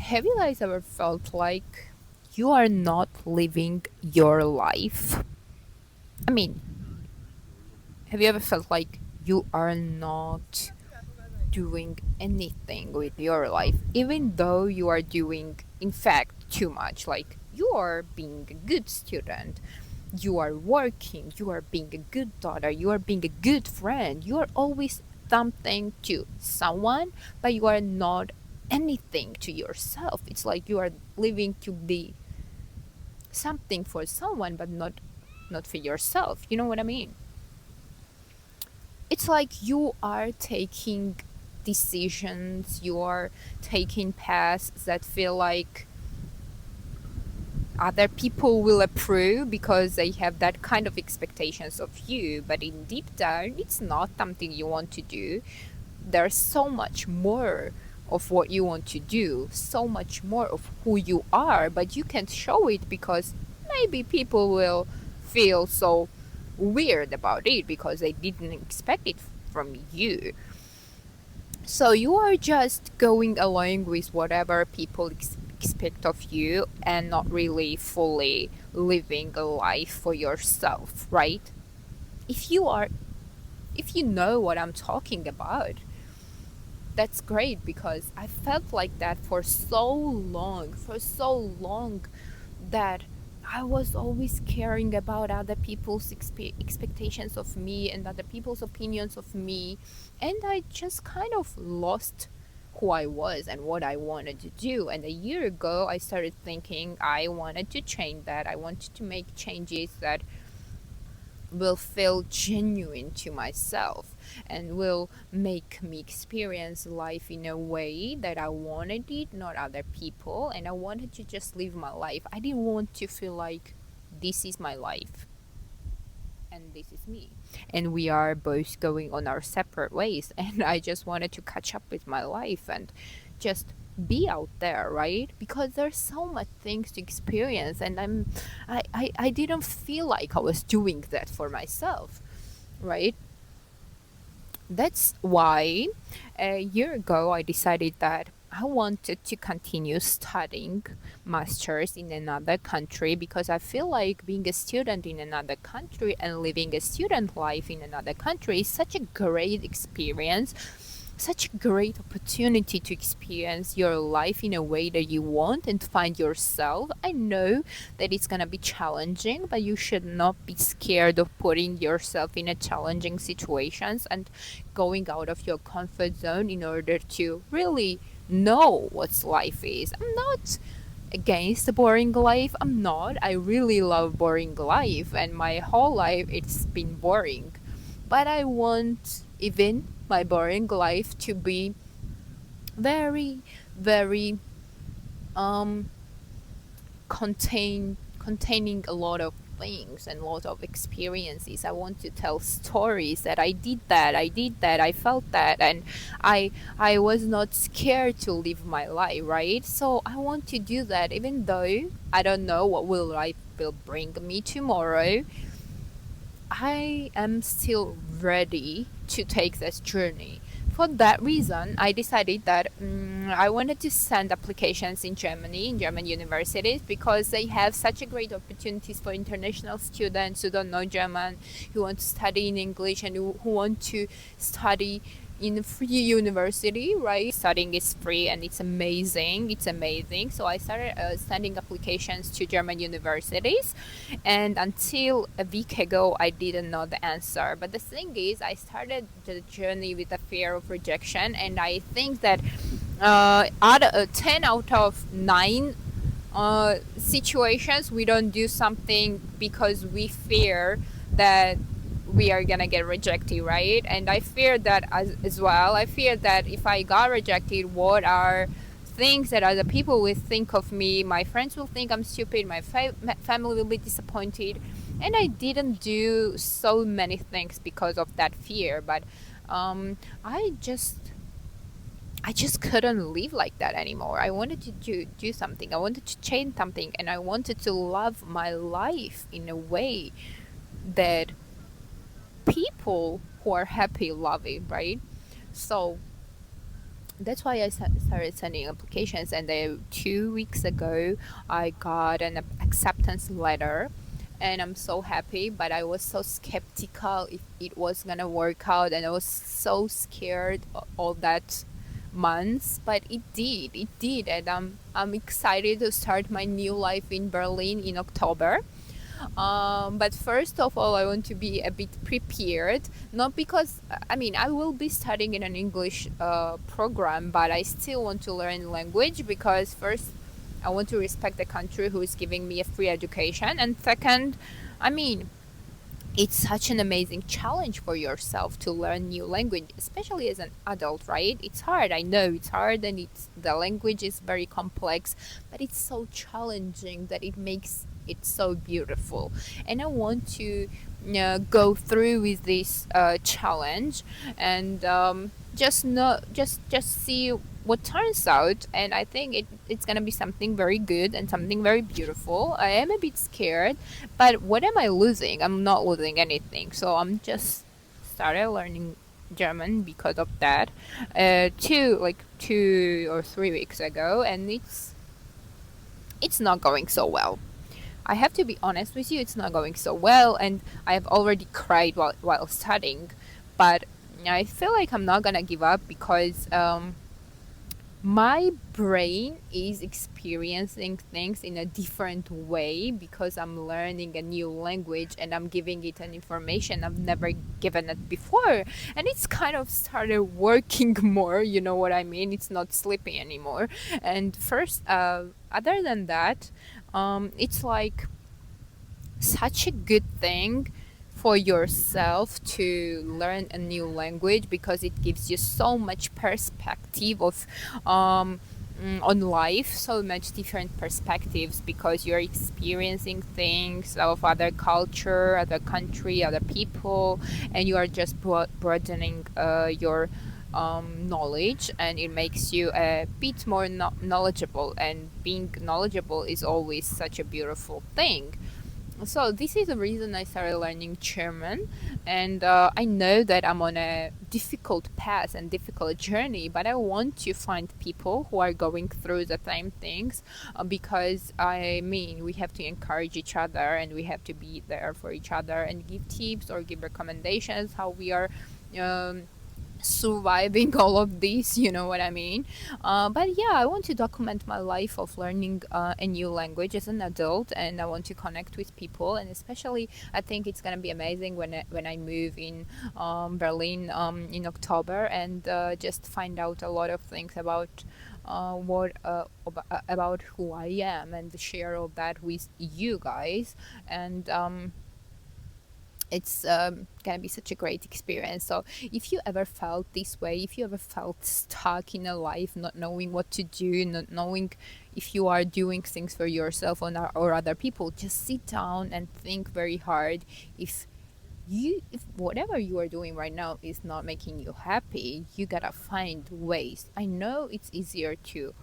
Have you guys ever felt like you are not living your life? I mean, have you ever felt like you are not doing anything with your life, even though you are doing, in fact, too much? Like, you are being a good student, you are working, you are being a good daughter, you are being a good friend, you are always something to someone, but you are not anything to yourself. It's like you are living to be something for someone, but not for yourself. You know what I mean? It's like you are taking decisions, you are taking paths that feel like other people will approve because they have that kind of expectations of you, but in deep down it's not something you want to do. There's so much more of what you want to do, so much more of who you are, but you can't show it because maybe people will feel so weird about it because they didn't expect it from you. So you are just going along with whatever people expect of you and not really fully living a life for yourself, right? If you are, if you know what I'm talking about, that's great because I felt like that for so long that I was always caring about other people's expectations of me and other people's opinions of me, and I just kind of lost who I was and what I wanted to do. And a year ago, I started thinking I wanted to change that. I wanted to make changes that will feel genuine to myself and will make me experience life in a way that I wanted it, not other people. And I wanted to just live my life. I didn't want to feel like this is my life and this is me. And we are both going on our separate ways. And I just wanted to catch up with my life and just be out there, right? Because there's so much things to experience, and I didn't feel like I was doing that for myself, right? That's why a year ago I decided that I wanted to continue studying masters in another country because I feel like being a student in another country and living a student life in another country is such a great experience, such a great opportunity to experience your life in a way that you want and find yourself. I know that it's going to be challenging, but you should not be scared of putting yourself in a challenging situations and going out of your comfort zone in order to really know what life is. I'm not against the boring life. I'm not. I really love boring life, and my whole life it's been boring. But I want even my boring life to be very, very um containing a lot of things and a lot of experiences. I want to tell stories that I did that, I felt that, and I was not scared to live my life, right? So I want to do that even though I don't know what will life will bring me tomorrow. I am still ready to take this journey. For that reason, I decided that I wanted to send applications in Germany, in German universities, because they have such a great opportunities for international students who don't know German, who want to study in English, and who want to study in a free university, right? Studying is free and it's amazing. It's amazing. So I started sending applications to German universities, and until a week ago, I didn't know the answer. But the thing is, I started the journey with a fear of rejection, and I think that 10 out of 9 situations we don't do something because we fear that we are gonna get rejected, right? And I fear that as well. I fear that if I got rejected, what are things that other people will think of me? My friends will think I'm stupid, my family will be disappointed. And I didn't do so many things because of that fear, but um, I just I just couldn't live like that anymore. I wanted to do something. I wanted to change something, and I wanted to love my life in a way that people who are happy love it, right? So That's why I started sending applications. And then 2 weeks ago, I got an acceptance letter, and I'm so happy. But I was so skeptical if it was gonna work out, and I was so scared all that months. But it did, and I'm excited to start my new life in Berlin in October. But first of all, I want to be a bit prepared. Not because, I mean, I will be studying in an English program, but I still want to learn language because first, I want to respect the country who is giving me a free education. And second, I mean, it's such an amazing challenge for yourself to learn new language, especially as an adult, right? It's hard. I know it's hard, and it's the language is very complex, but it's so challenging that it makes it so beautiful. And I want to go through with this challenge, and just see what turns out. And I think it's gonna be something very good and something very beautiful. I am a bit scared, but what am I losing? I'm not losing anything. So I'm just started learning German because of that. 2 or 3 weeks ago, and it's not going so well. I have to be honest with you, it's not going so well, and I have already cried while studying. But I feel like I'm not gonna give up because my brain is experiencing things in a different way because I'm learning a new language and I'm giving it an information I've never given it before. And it's kind of started working more, you know what I mean? It's not sleeping anymore. And first, other than that, it's like such a good thing for yourself to learn a new language because it gives you so much perspective of on life, so much different perspectives because you're experiencing things of other culture, other country, other people, and you are just broadening your knowledge, and it makes you a bit more knowledgeable, and being knowledgeable is always such a beautiful thing. So this is the reason I started learning German, and I know that I'm on a difficult path and difficult journey, but I want to find people who are going through the same things, because I mean we have to encourage each other and we have to be there for each other and give tips or give recommendations how we are. Surviving all of this, you know what I mean? But yeah, I want to document my life of learning a new language as an adult, and I want to connect with people. And especially I think it's gonna be amazing when I move in Berlin in October, and just find out a lot of things about about who I am, and share all that with you guys. And it's gonna be such a great experience. So if you ever felt this way, if you ever felt stuck in a life, not knowing what to do, not knowing if you are doing things for yourself or other people, just sit down and think very hard. If whatever you are doing right now is not making you happy, you gotta find ways. I know it's easier to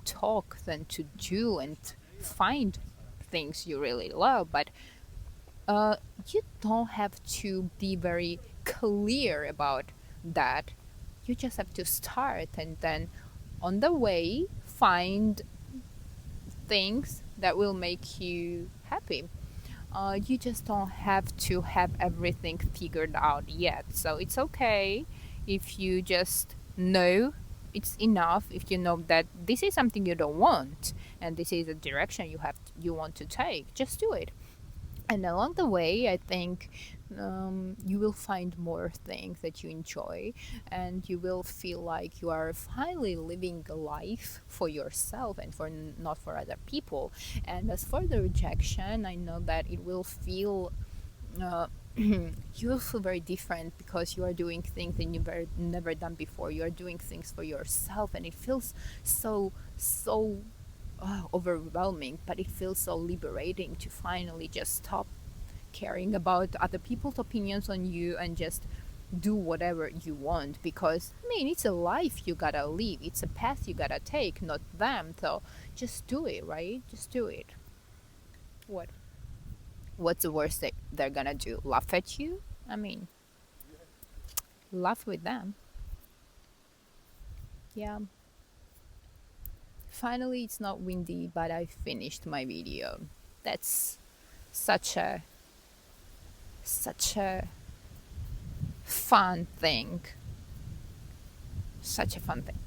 talk than to do and find things you really love, but uh, you don't have to be very clear about that. You just have to start, and then on the way find things that will make you happy. You just don't have to have everything figured out yet. So it's okay if you just know it's enough if you know that this is something you don't want and this is a direction you want to take. Just do it. And along the way, I think you will find more things that you enjoy, and you will feel like you are finally living a life for yourself and for not for other people. And as for the rejection, I know that it will feel. You will feel very different because you are doing things that you've never done before. You are doing things for yourself, and it feels so overwhelming, but it feels so liberating to finally just stop caring about other people's opinions on you and just do whatever you want. Because I mean, it's a life you gotta live, it's a path you gotta take, not them. So just do it, right? Just do it. what what's the worst they're gonna do? Laugh at you? I mean, laugh with them. Yeah. Finally, it's not windy, but I finished my video. That's such a such a fun thing. Such a fun thing.